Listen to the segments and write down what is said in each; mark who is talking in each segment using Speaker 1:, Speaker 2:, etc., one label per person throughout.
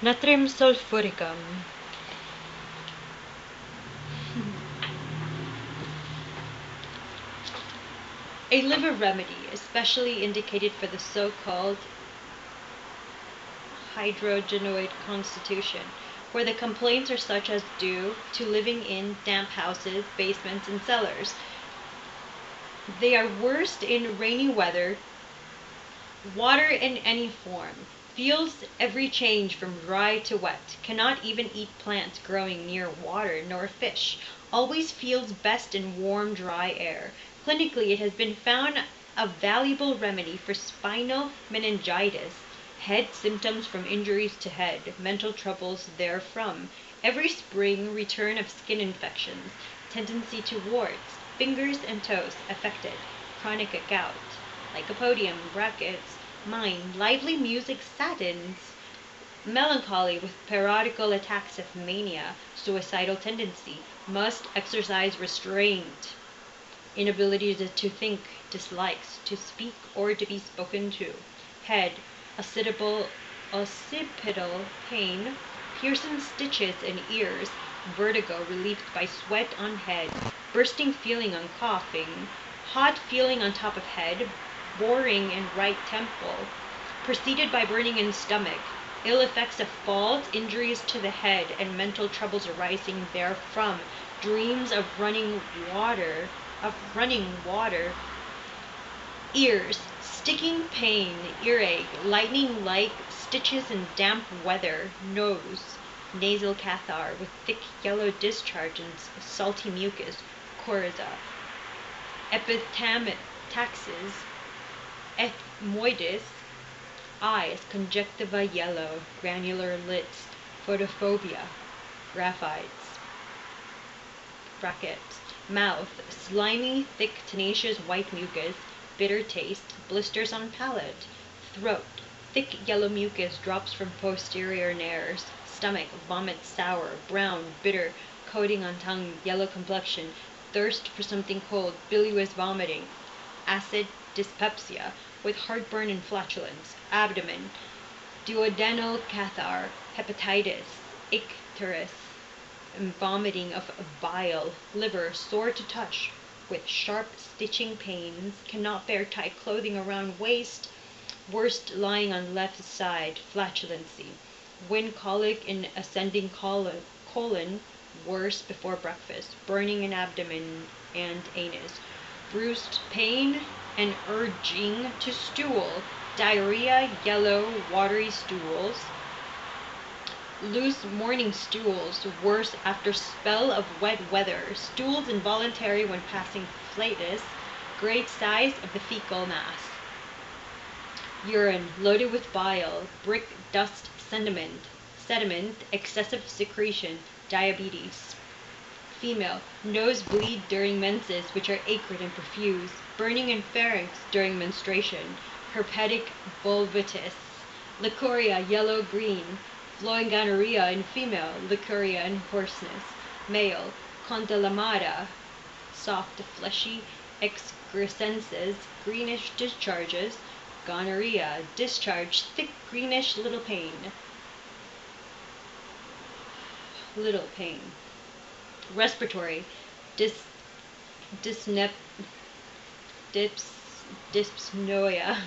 Speaker 1: Natrium sulfuricum. A liver remedy, especially indicated for the so-called hydrogenoid constitution, where the complaints are such as due to living in damp houses, basements, and cellars. They are worst in rainy weather. Water in any form. Feels every change from dry to wet. Cannot even eat plants growing near water nor fish. Always feels best in warm, dry air. Clinically, it has been found a valuable remedy for spinal meningitis, head symptoms from injuries to head, mental troubles therefrom, every spring return of skin infections, tendency to warts, fingers and toes affected, chronic gout, lycopodium, brackets, mind, lively music saddens, melancholy with periodical attacks of mania, suicidal tendency, must exercise restraint, inability to think, dislikes to speak or to be spoken to, head, occipital pain, piercing stitches in ears, vertigo relieved by sweat on head, bursting feeling on coughing, hot feeling on top of head, boring in right temple, preceded by burning in stomach, ill effects of falls, injuries to the head, and mental troubles arising therefrom, dreams of running water, ears, sticking pain, earache, lightning-like stitches in damp weather, nose, nasal cathar with thick yellow discharge and salty mucus, coryza, epistaxis, ethmoidis, eyes, conjunctiva yellow, granular lids, photophobia, graphites, brackets, mouth, slimy, thick, tenacious white mucus, bitter taste, blisters on palate, throat, thick yellow mucus drops from posterior nares, stomach, vomit sour, brown, bitter, coating on tongue, yellow complexion, thirst for something cold, bilious vomiting, acid dyspepsia, with heartburn and flatulence, abdomen, duodenal cathar, hepatitis, icterus, and vomiting of bile, liver, sore to touch, with sharp stitching pains, cannot bear tight clothing around waist, worst lying on left side, flatulency, wind colic in ascending colon, worst before breakfast, burning in abdomen and anus, bruised pain and urging to stool, diarrhea, yellow, watery stools, loose morning stools, worse after spell of wet weather, stools involuntary when passing flatus, great size of the fecal mass, urine loaded with bile, brick dust sediment, excessive secretion, diabetes. Female, nose bleed during menses which are acrid and profuse, burning in pharynx during menstruation, herpetic vulvitis, licoria yellow-green, flowing gonorrhea in female, licoria and hoarseness, male, condylamata, soft, fleshy excrescences, greenish discharges, gonorrhea, discharge, thick, greenish, little pain. Respiratory, dysnep, dyspnoea,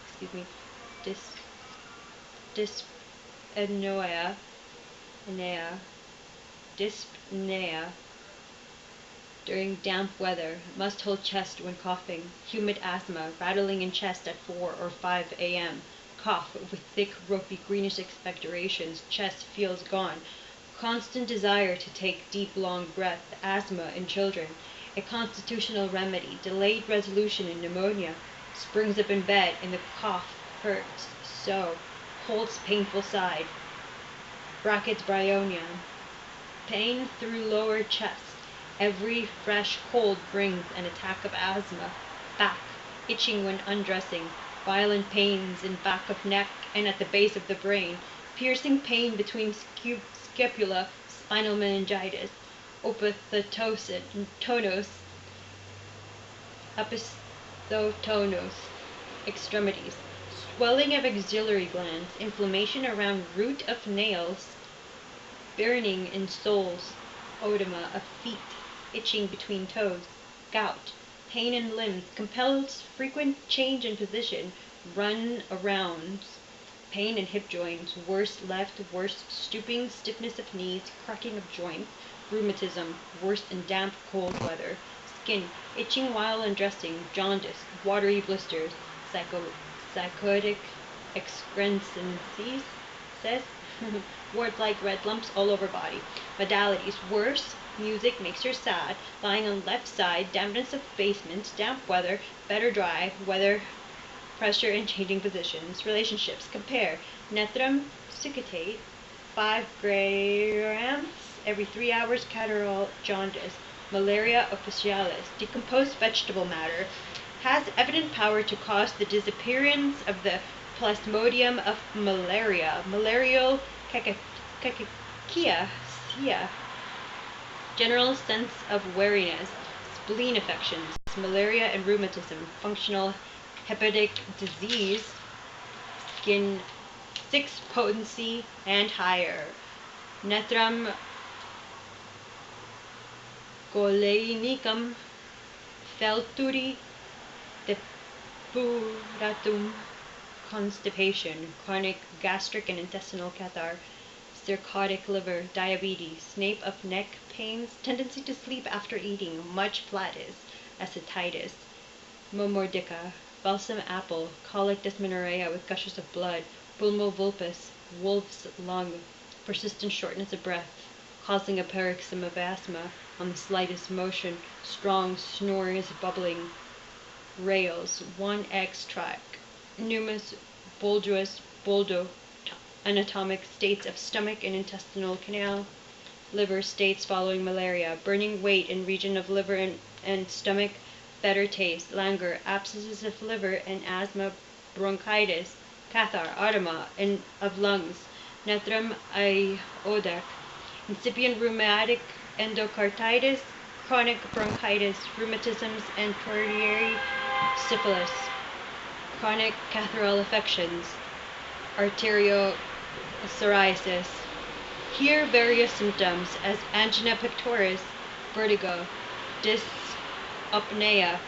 Speaker 1: excuse me, dyspnoea, dyspnea, during damp weather, must hold chest when coughing, humid asthma, rattling in chest at 4 or 5 a.m., cough with thick, ropey, greenish expectorations, chest feels gone, constant desire to take deep, long breath, asthma in children, a constitutional remedy, delayed resolution in pneumonia, springs up in bed, and the cough hurts so, holds painful side, brackets bryonia, pain through lower chest, every fresh cold brings an attack of asthma, back, itching when undressing, violent pains in back of neck and at the base of the brain, piercing pain between scapula, spinal meningitis, opisthotonos, extremities, swelling of axillary glands, inflammation around root of nails, burning in soles, oedema of feet, itching between toes, gout, pain in limbs, compels frequent change in position, run arounds, pain in hip joints, worst left, worst stooping, stiffness of knees, cracking of joints, rheumatism, worst in damp, cold weather, skin, itching while undressing, jaundice, watery blisters, psychotic excrescences, says, warts like red lumps all over body. Modalities, worse, music makes her sad, lying on left side, dampness of basement, damp weather, better dry, weather, pressure in changing positions. Relationships, compare, Netrum succitate, 5 grams every 3 hours, catarrhal, jaundice, malaria officinalis, decomposed vegetable matter, has evident power to cause the disappearance of the plasmodium of malaria, malarial cachexia, general sense of weariness, spleen affections, malaria and rheumatism, functional hepatic disease, skin 6 potency and higher. Netrum golainicum felturi depuratum, constipation, chronic gastric and intestinal catarrh, cirrhotic liver, diabetes, nape of neck pains, tendency to sleep after eating, much flatus, ascites, momordica, balsam apple, colic dysmenorrhea with gushes of blood, pulmovulpus, wolf's lung, persistent shortness of breath, causing a paroxysm of asthma on the slightest motion, strong snores, bubbling, rails, 1x track, pneumus, bulgous, buldo, anatomic states of stomach and intestinal canal, liver states following malaria, burning weight in region of liver and stomach, better taste, languor, abscesses of liver and asthma, bronchitis, catarrh, oedema of lungs, Netrum iodac, incipient rheumatic endocarditis, chronic bronchitis, rheumatisms and tertiary syphilis, chronic catarrhal affections, arterial psoriasis. Here various symptoms as angina pectoris, vertigo, dyspnea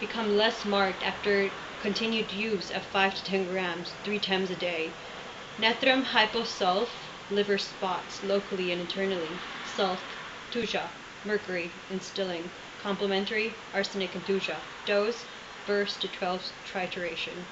Speaker 1: become less marked after continued use of 5 to 10 grams 3 times a day. Netrum hyposulph, liver spots locally and internally, sulph, tuja, mercury, instilling, complementary, arsenic and tuja. Dose, 1 to 12 trituration.